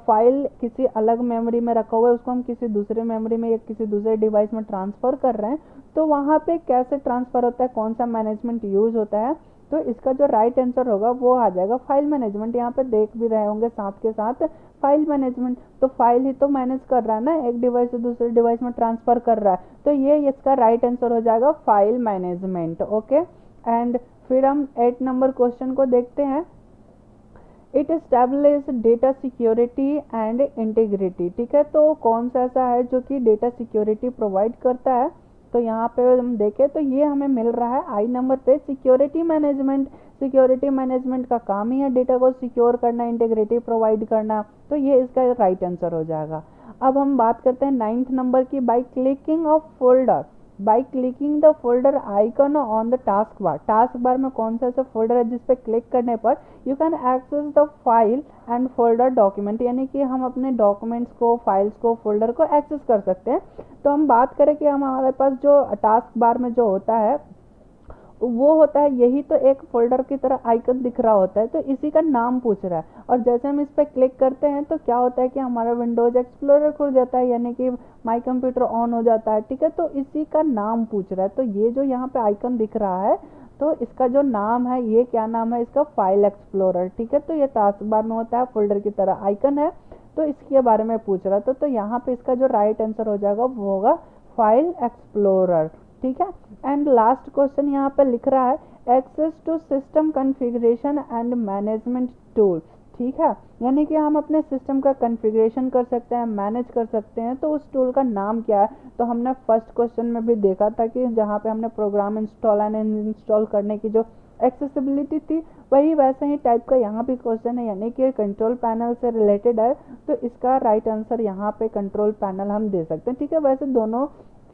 A: फाइल किसी अलग मेमोरी में रखा हुआ है, उसको हम किसी दूसरे मेमोरी में या किसी दूसरे डिवाइस में ट्रांसफ़र कर रहे हैं, तो वहाँ पे कैसे ट्रांसफ़र होता है, कौन सा मैनेजमेंट यूज़ होता है। तो इसका जो राइट आंसर होगा वो आ जाएगा फाइल मैनेजमेंट। यहाँ पे देख भी रहे होंगे साथ के साथ फाइल मैनेजमेंट, तो फाइल ही तो मैनेज कर रहा है ना, एक डिवाइस से दूसरे डिवाइस में ट्रांसफ़र कर रहा है, तो ये इसका राइट आंसर हो जाएगा फाइल मैनेजमेंट। ओके, एंड फिर हम 8 नंबर क्वेश्चन को देखते हैं। It establish data security and integrity. ठीक है, तो कौन सा ऐसा है जो कि डेटा सिक्योरिटी प्रोवाइड करता है, तो यहाँ पे हम देखें तो ये हमें मिल रहा है आई नंबर पे सिक्योरिटी मैनेजमेंट। सिक्योरिटी मैनेजमेंट का काम ही है डेटा को सिक्योर करना, इंटीग्रिटी प्रोवाइड करना, तो ये इसका राइट आंसर हो जाएगा। अब हम बात करते हैं 9th नंबर की। By clicking of folder, by clicking the folder icon on the task bar. Task bar में कौन सा ऐसा फोल्डर है जिस पे क्लिक करने पर you can access the file and folder document, यानी कि हम अपने डॉक्यूमेंट्स को, फाइल्स को, फोल्डर को एक्सेस कर सकते हैं। तो हम बात करें कि हमारे पास जो टास्क बार में जो होता है वो होता है, यही तो एक फोल्डर की तरह आइकन दिख रहा होता है, तो इसी का नाम पूछ रहा है। और जैसे हम इस पर क्लिक करते हैं तो क्या होता है कि हमारा विंडोज एक्सप्लोरर खुल जाता है, यानी कि माई कंप्यूटर ऑन हो जाता है। ठीक है, तो इसी का नाम पूछ रहा है। तो ये जो यहाँ पे आइकन दिख रहा है, तो इसका जो नाम है, ये क्या नाम है इसका, फाइल एक्सप्लोरर। ठीक है, तो ये टास्क बार में होता है, फोल्डर की तरह आइकन है, तो इसके बारे में पूछ रहा था। तो यहाँ पे इसका जो राइट आंसर हो जाएगा वो होगा फाइल एक्सप्लोरर। ठीक है, एंड लास्ट क्वेश्चन यहाँ पे लिख रहा है access to system configuration and management tool. ठीक है, यानी कि हम अपने सिस्टम का कॉन्फ़िगरेशन कर सकते हैं, मैनेज कर सकते हैं, तो उस टूल का नाम क्या है। तो हमने फर्स्ट क्वेश्चन में भी देखा था कि जहाँ पे हमने प्रोग्राम इंस्टॉल एंड इंस्टॉल करने की जो एक्सेसिबिलिटी थी, वही वैसे ही टाइप का यहाँ भी क्वेश्चन है, यानी कि कंट्रोल पैनल से रिलेटेड है, तो इसका राइट आंसर यहाँ पे कंट्रोल पैनल हम दे सकते हैं। ठीक है, वैसे दोनों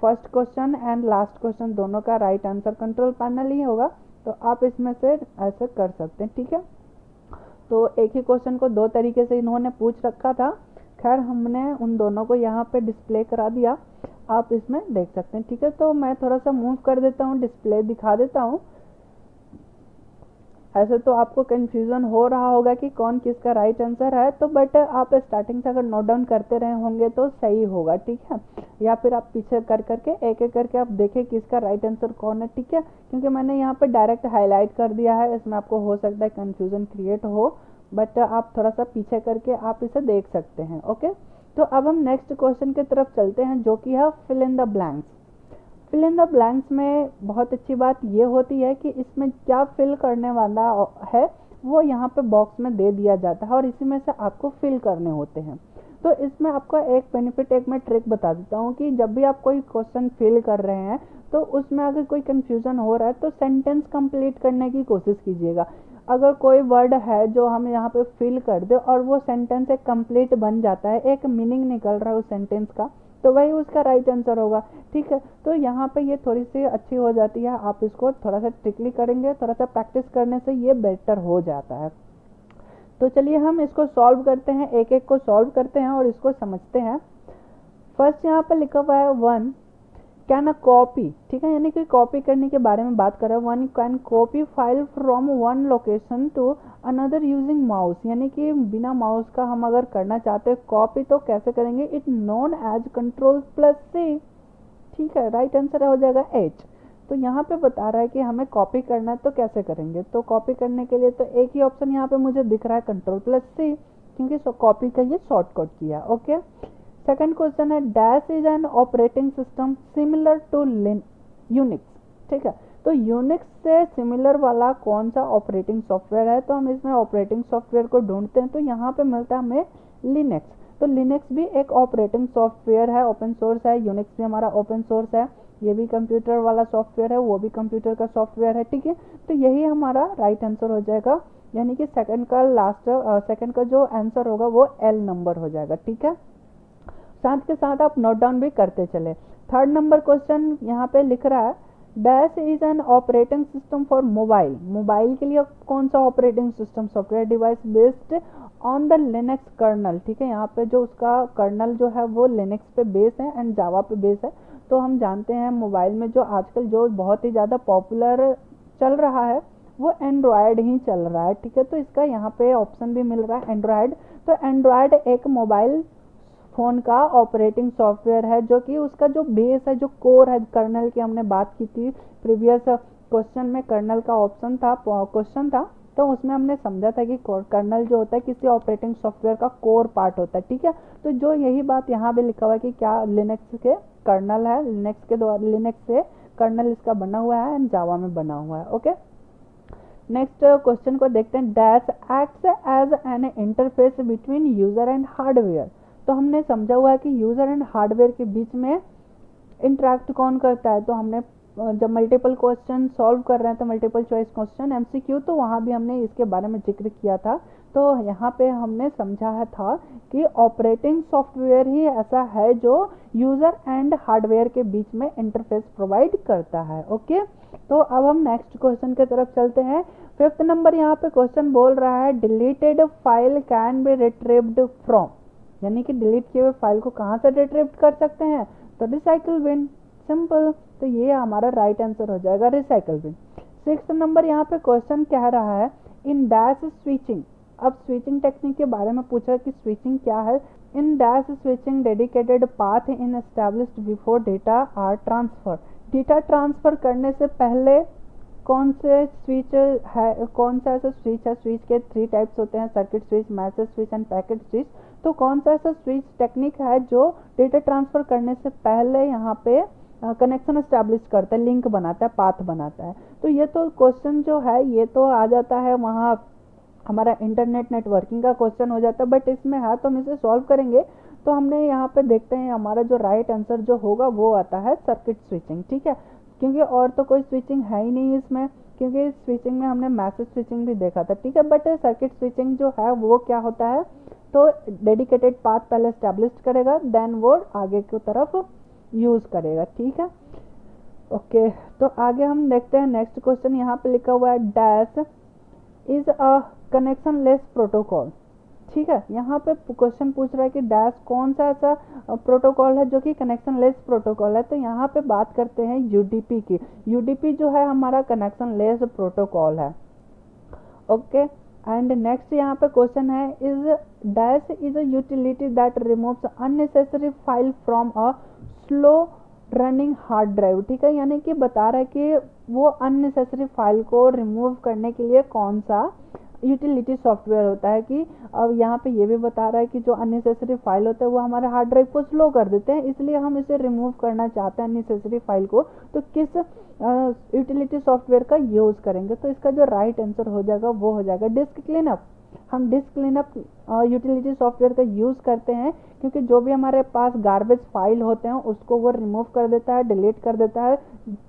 A: first question and last question दोनों का राइट आंसर कंट्रोल पैनल ही होगा, तो आप इसमें से ऐसे कर सकते हैं। ठीक है, तो एक ही क्वेश्चन को दो तरीके से इन्होंने पूछ रखा था, खैर हमने उन दोनों को यहाँ पे डिस्प्ले करा दिया, आप इसमें देख सकते हैं। ठीक है, तो मैं थोड़ा सा मूव कर देता हूँ, डिस्प्ले दिखा देता हूँ। ऐसे तो आपको कंफ्यूजन हो रहा होगा कि कौन किसका राइट आंसर है, तो बट आप स्टार्टिंग से अगर नोट डाउन करते रहे होंगे तो सही होगा। ठीक है, या फिर आप पीछे कर करके एक एक करके आप देखें किसका राइट आंसर कौन है। ठीक है, क्योंकि मैंने यहाँ पे डायरेक्ट हाईलाइट कर दिया है, इसमें आपको हो सकता है कंफ्यूजन क्रिएट हो, बट आप थोड़ा सा पीछे करके आप इसे देख सकते हैं। ओके, तो अब हम नेक्स्ट क्वेश्चन की तरफ चलते हैं, जो कि है fill in the blanks. Fill in the blanks में बहुत अच्छी बात ये होती है कि इसमें क्या फिल करने वाला है वो यहाँ पे बॉक्स में दे दिया जाता है और इसी में से आपको फिल करने होते हैं। तो इसमें आपका एक बेनिफिट, एक मैं ट्रिक बता देता हूँ कि जब भी आप कोई क्वेश्चन फिल कर रहे हैं तो उसमें अगर कोई कंफ्यूजन हो रहा है तो सेंटेंस कंप्लीट करने की कोशिश कीजिएगा। अगर कोई वर्ड है जो हम यहाँ पे फिल कर दे और वो सेंटेंस एक कंप्लीट बन जाता है, एक मीनिंग निकल रहा है उस सेंटेंस का, तो वही उसका राइट आंसर होगा। ठीक है, तो यहाँ पे ये थोड़ी सी अच्छी हो जाती है, आप इसको थोड़ा सा ट्रिकली करेंगे, थोड़ा सा प्रैक्टिस करने से ये बेटर हो जाता है। तो चलिए हम इसको सॉल्व करते हैं, एक एक को सॉल्व करते हैं और इसको समझते हैं। फर्स्ट यहाँ पे लिखा हुआ है 1 कैन अ कॉपी। ठीक है, यानी कि कॉपी करने के बारे में बात कर रहा है। 1 can copy file from one location to another using mouse, यानी कि बिना माउस का हम अगर करना चाहते हैं कॉपी तो कैसे करेंगे, इट नोन एज Ctrl+C। ठीक है, राइट आंसर हो जाएगा H। तो यहाँ पे बता रहा है कि हमें कॉपी करना है तो कैसे करेंगे, तो कॉपी करने के लिए तो एक ही ऑप्शन यहाँ पे मुझे दिख रहा है Ctrl+C, क्योंकि कॉपी का ये शॉर्टकट किया। ओके, सेकंड क्वेश्चन है dash is an operating system similar to Unix. ठीक है, तो यूनिक्स से सिमिलर वाला कौन सा ऑपरेटिंग सॉफ्टवेयर है, तो हम इसमें ऑपरेटिंग सॉफ्टवेयर को ढूंढते हैं, तो यहाँ पे मिलता है हमें लिनक्स। तो लिनक्स भी एक ऑपरेटिंग सॉफ्टवेयर है, ओपन सोर्स है, यूनिक्स भी हमारा ओपन सोर्स है, ये भी कंप्यूटर वाला सॉफ्टवेयर है, वो भी कंप्यूटर का सॉफ्टवेयर है। ठीक है, तो यही हमारा राइट आंसर हो जाएगा, यानी कि सेकंड का जो आंसर होगा वो L नंबर हो जाएगा। ठीक है, साथ के साथ आप नोट डाउन भी करते चले। थर्ड नंबर क्वेश्चन यहाँ पे लिख रहा है dash is an operating system for mobile. Mobile के लिए कौन सा operating system, software device based on the Linux kernel. ठीक है, यहाँ पे जो उसका कर्नल जो है वो लिनक्स पे बेस है एंड जावा पे बेस है। तो हम जानते हैं मोबाइल में जो आजकल जो बहुत ही ज़्यादा पॉपुलर चल रहा है वो एंड्रॉयड ही चल रहा है, ठीक है। तो इसका यहाँ पे ऑप्शन भी मिल रहा है एंड्रॉयड। तो एंड्रॉयड एक मोबाइल फ़ोन का ऑपरेटिंग सॉफ्टवेयर है जो कि उसका जो बेस है, जो कोर है, कर्नल की हमने बात की थी प्रीवियस क्वेश्चन में, कर्नल का ऑप्शन था, क्वेश्चन था। तो उसमें हमने समझा था कि कर्नल जो होता है किसी ऑपरेटिंग सॉफ्टवेयर का कोर पार्ट होता है, ठीक है। तो जो यही बात यहाँ पे लिखा हुआ है कि क्या लिनक्स के कर्नल है, लिनक्स के द्वारा, लिनक्स से कर्नल इसका बना हुआ है एंड जावा में बना हुआ है। ओके, नेक्स्ट क्वेश्चन को देखते हैं। Dash acts as an interface between user and hardware. तो हमने समझा हुआ है कि यूजर एंड हार्डवेयर के बीच में इंटरेक्ट कौन करता है। तो हमने जब मल्टीपल क्वेश्चन सॉल्व कर रहे हैं, तो मल्टीपल चॉइस क्वेश्चन एमसीक्यू, तो वहाँ भी हमने इसके बारे में जिक्र किया था। तो यहाँ पे हमने समझा है था कि ऑपरेटिंग सॉफ्टवेयर ही ऐसा है जो यूजर एंड हार्डवेयर के बीच में इंटरफेस प्रोवाइड करता है। ओके, तो अब हम नेक्स्ट क्वेश्चन की तरफ चलते हैं। 5th नंबर यहाँ पे क्वेश्चन बोल रहा है deleted file can be retrieved from, यानी कि डिलीट किए हुए फाइल को कहाँ से रिट्रीव कर सकते हैं, तो रिसाइकल बिन, सिंपल। तो ये हमारा राइट आंसर हो जाएगा, रिसाइकल बिन। 6th नंबर यहाँ पे क्वेश्चन कह रहा है इन डैश स्विचिंग। अब स्विचिंग टेक्निक के बारे में पूछा कि स्विचिंग क्या है। In dash switching dedicated path in established before data are transfer. Data transfer करने से पहले कौन से स्विच है, कौन सा ऐसा स्विच है, स्विच के 3 टाइप्स होते हैं, circuit switch, message switch end packet switch. तो कौन सा ऐसा स्विच टेक्निक है जो डेटा ट्रांसफर करने से पहले यहाँ पे कनेक्शन एस्टैब्लिश करता है, लिंक बनाता है, पाथ बनाता है। तो ये तो क्वेश्चन जो है ये तो आ जाता है वहाँ हमारा इंटरनेट नेटवर्किंग का क्वेश्चन हो जाता है, बट इसमें है तो हम इसे सॉल्व करेंगे। तो हमने यहाँ पे देखते हैं हमारा जो राइट आंसर जो होगा वो आता है सर्किट स्विचिंग, ठीक है। क्योंकि और तो कोई स्विचिंग है ही नहीं इसमें, क्योंकि स्विचिंग में हमने मैसेज स्विचिंग भी देखा था, ठीक है। बट सर्किट स्विचिंग जो है वो क्या होता है, तो डेडिकेटेड पाथ पहले एस्टैब्लिश करेगा, देन वो आगे की तरफ यूज करेगा, ठीक है। ओके, तो आगे हम देखते हैं नेक्स्ट क्वेश्चन। यहाँ पे लिखा हुआ है dash is a connection less protocol, ठीक है। यहाँ पे क्वेश्चन पूछ रहा है कि डैश कौन सा ऐसा प्रोटोकॉल है जो कि कनेक्शन लेस प्रोटोकॉल है। तो यहाँ पे बात करते हैं यूडीपी की। यूडीपी जो है हमारा कनेक्शन लेस प्रोटोकॉल है। ओके, एंड नेक्स्ट यहाँ पे क्वेश्चन है is dash is a utility that removes unnecessary file from a slow running hard drive, ठीक है। यानी कि बता रहा है कि वो अननेसेसरी फाइल को रिमूव करने के लिए कौन सा यूटिलिटी सॉफ्टवेयर होता है। कि अब यहाँ पे ये भी बता रहा है कि जो अननेसेसरी फाइल होता है वो हमारे हार्ड ड्राइव को स्लो कर देते हैं, इसलिए हम इसे रिमूव करना चाहते हैं अननेसेसरी फाइल को। तो किस यूटिलिटी सॉफ्टवेयर का यूज करेंगे, तो इसका जो राइट आंसर हो जाएगा वो हो जाएगा डिस्क क्लीनअप। हम डिस्क क्लीनअप यूटिलिटी सॉफ्टवेयर का यूज करते हैं क्योंकि जो भी हमारे पास गार्बेज फाइल होते हैं उसको वो रिमूव कर देता है, डिलीट कर देता है,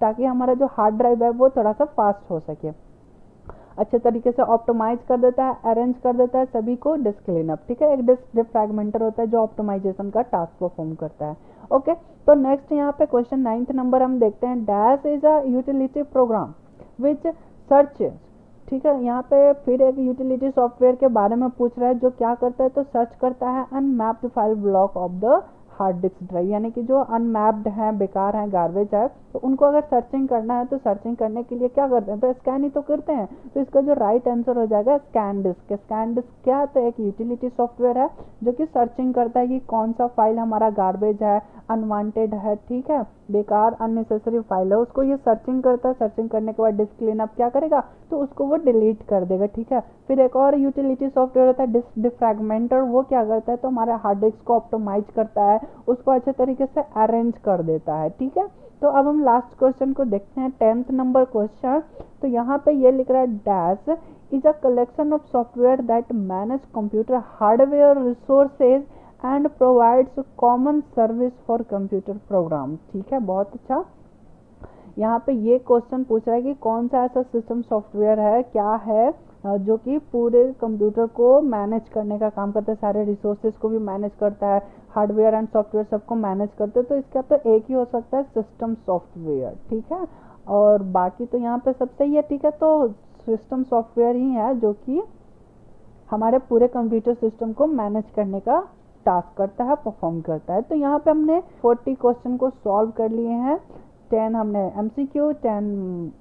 A: ताकि हमारा जो हार्ड ड्राइव है वो थोड़ा सा फास्ट हो सके, अच्छे तरीके से ऑप्टिमाइज कर देता है, अरेंज कर देता है सभी को। डिस्क क्लीनअप, ठीक है। एक डिस्क डिफ्रैगमेंटर होता है जो ऑप्टिमाइजेशन का टास्क परफॉर्म करता है। ओके, तो नेक्स्ट यहाँ पे क्वेश्चन 9th नंबर हम देखते हैं। Dash is a utility programme which search, ठीक है। यहाँ पे फिर एक यूटिलिटी सॉफ्टवेयर के बारे में पूछ रहा है जो क्या करता है, तो सर्च करता है unmapped file block of the hard disk drive, यानी कि जो अनमैप्ड है, बेकार है, गार्बेज है, तो उनको अगर सर्चिंग करना है तो सर्चिंग करने के लिए क्या करते हैं, तो स्कैन ही तो करते हैं। तो इसका जो राइट आंसर हो जाएगा स्कैन डिस्क। स्कैन डिस्क क्या है, तो एक यूटिलिटी सॉफ्टवेयर है जो कि सर्चिंग करता है कि कौन सा फाइल हमारा गार्बेज है, अनवांटेड है, ठीक है, बेकार अननेसेसरी फाइल है, उसको ये सर्चिंग करता है। सर्चिंग करने के बाद डिस्क क्लीनअप क्या करेगा, तो उसको वो डिलीट कर देगा, ठीक है। फिर एक और यूटिलिटी सॉफ्टवेयर होता है डिस्क डिफ्रैगमेंटर, वो क्या करता है, तो हमारे हार्ड डिस्क को ऑप्टिमाइज करता है, उसको अच्छे तरीके से अरेंज कर देता है, ठीक है। तो अब हम लास्ट क्वेश्चन को देखते हैं, 10th नंबर क्वेश्चन। तो यहाँ पे ये लिख रहा है dash is a collection of software that manage computer hardware resources and provides common service for computer program, ठीक है, बहुत अच्छा। यहाँ पे ये क्वेश्चन पूछ रहा है कि कौन सा ऐसा सिस्टम सॉफ्टवेयर है, क्या है जो कि पूरे कंप्यूटर को मैनेज करने का काम करता है, सारे रिसोर्सेज को भी मैनेज करता है, हार्डवेयर एंड सॉफ्टवेयर सबको मैनेज करते हैं। तो इसका तो एक ही हो सकता है सिस्टम सॉफ्टवेयर, ठीक है। और बाकी तो यहाँ पे सब सही है, ठीक है। तो सिस्टम सॉफ्टवेयर ही है जो कि हमारे पूरे कंप्यूटर सिस्टम को मैनेज करने का टास्क करता है, परफॉर्म करता है। तो यहाँ पे हमने 40 क्वेश्चन को सॉल्व कर लिए हैं। 10 हमने MCQ, 10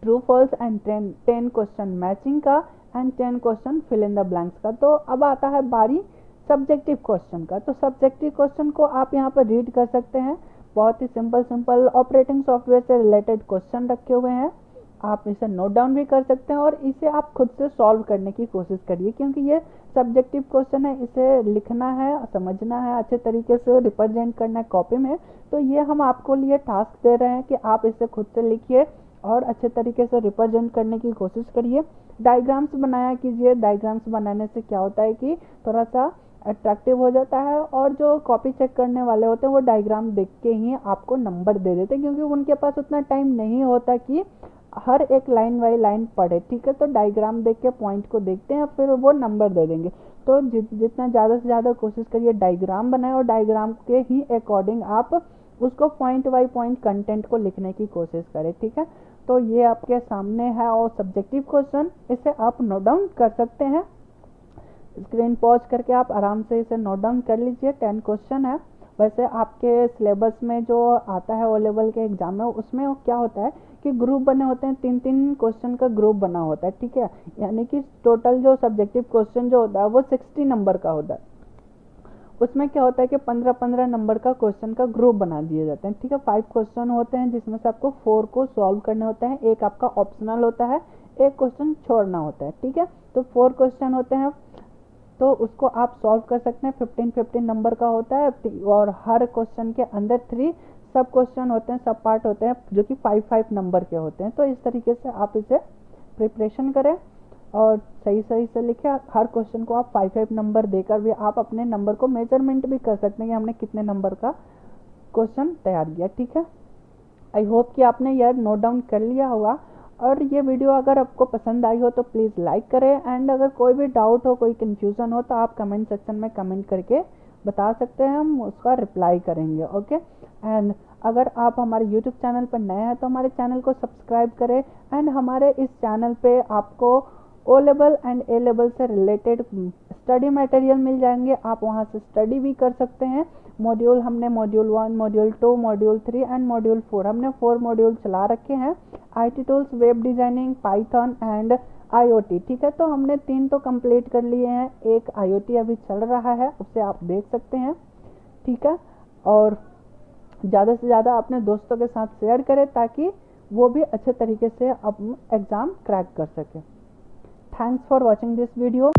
A: true false and 10 question matching का and 10 question fill in the blanks का। तो अब आता है बारी सब्जेक्टिव क्वेश्चन का। तो सब्जेक्टिव क्वेश्चन को आप यहाँ पर रीड कर सकते हैं। बहुत ही सिंपल ऑपरेटिंग सॉफ्टवेयर से रिलेटेड क्वेश्चन रखे हुए हैं। आप इसे नोट डाउन भी कर सकते हैं और इसे आप खुद से सॉल्व करने की कोशिश करिए, क्योंकि ये सब्जेक्टिव क्वेश्चन है, इसे लिखना है, समझना है, अच्छे तरीके से रिप्रेजेंट करना है कॉपी में। तो ये हम आपको लिए टास्क दे रहे हैं कि आप इसे खुद से लिखिए और अच्छे तरीके से रिप्रेजेंट करने की कोशिश करिए। डायग्राम्स बनाया कीजिए। डायग्राम्स बनाने से क्या होता है कि थोड़ा सा अट्रैक्टिव हो जाता है और जो कॉपी चेक करने वाले होते हैं वो डायग्राम देख के ही आपको नंबर दे देते हैं, क्योंकि उनके पास उतना टाइम नहीं होता कि हर एक लाइन बाई लाइन पढ़े। ठीक है, तो डायग्राम देख के पॉइंट को देखते हैं फिर वो नंबर दे देंगे। तो जितना ज़्यादा से ज़्यादा कोशिश करिए डायग्राम बनाए और डायग्राम के ही अकॉर्डिंग आप उसको पॉइंट बाई पॉइंट कंटेंट को लिखने की कोशिश करें। ठीक है, तो ये आपके सामने है और सब्जेक्टिव क्वेश्चन, इसे आप नोट डाउन कर सकते हैं। स्क्रीन पॉज करके आप आराम से इसे नोट डाउन कर लीजिए। 10 क्वेश्चन है। वैसे आपके सिलेबस में जो आता है ओ लेवल के एग्जाम में, उसमें वो क्या होता है कि ग्रुप बने होते हैं, 3-3 क्वेश्चन का ग्रुप बना होता है। ठीक है, यानी कि टोटल जो सब्जेक्टिव क्वेश्चन जो होता है वो 60 नंबर का होता है। उसमें क्या होता है कि 15-15 नंबर का क्वेश्चन का ग्रुप बना दिए जाते हैं। ठीक है, 5 क्वेश्चन होते हैं जिसमें से आपको 4 को सॉल्व करने होते हैं, एक आपका ऑप्शनल होता है, एक क्वेश्चन छोड़ना होता है। ठीक है, तो 4 क्वेश्चन होते हैं, तो उसको आप सॉल्व कर सकते हैं। 15-15 नंबर का होता है और हर क्वेश्चन के अंदर 3 सब क्वेश्चन होते हैं, सब पार्ट होते हैं जो कि 5-5 नंबर के होते हैं। तो इस तरीके से आप इसे प्रिपरेशन करें और सही से लिखें। हर क्वेश्चन को आप 5-5 नंबर देकर भी आप अपने नंबर को मेजरमेंट भी कर सकते हैं कि हमने कितने नंबर का क्वेश्चन तैयार किया। ठीक है, आई होप कि आपने यह नोट डाउन कर लिया होगा। और ये वीडियो अगर आपको पसंद आई हो तो प्लीज़ लाइक करें एंड अगर कोई भी डाउट हो, कोई कन्फ्यूज़न हो तो आप कमेंट सेक्शन में कमेंट करके बता सकते हैं, हम उसका रिप्लाई करेंगे। ओके, एंड अगर आप हमारे यूट्यूब चैनल पर नए हैं तो हमारे चैनल को सब्सक्राइब करें एंड हमारे इस चैनल पे आपको O level and A level से रिलेटेड स्टडी मटेरियल मिल जाएंगे। आप वहाँ से स्टडी भी कर सकते हैं। मॉड्यूल हमने module 1, module 2, module 3 and module 4 हमने 4 मॉड्यूल चला रखे हैं। IT tools, web designing, Python and IoT। ठीक है, तो हमने 3 तो कंप्लीट कर लिए हैं, एक IoT अभी चल रहा है, उसे आप देख सकते हैं। ठीक है, और ज़्यादा से ज़्यादा अपने दोस्तों के साथ शेयर करें ताकि वो भी अच्छे तरीके से अब एग्ज़ाम क्रैक कर सके। Thanks for watching this video.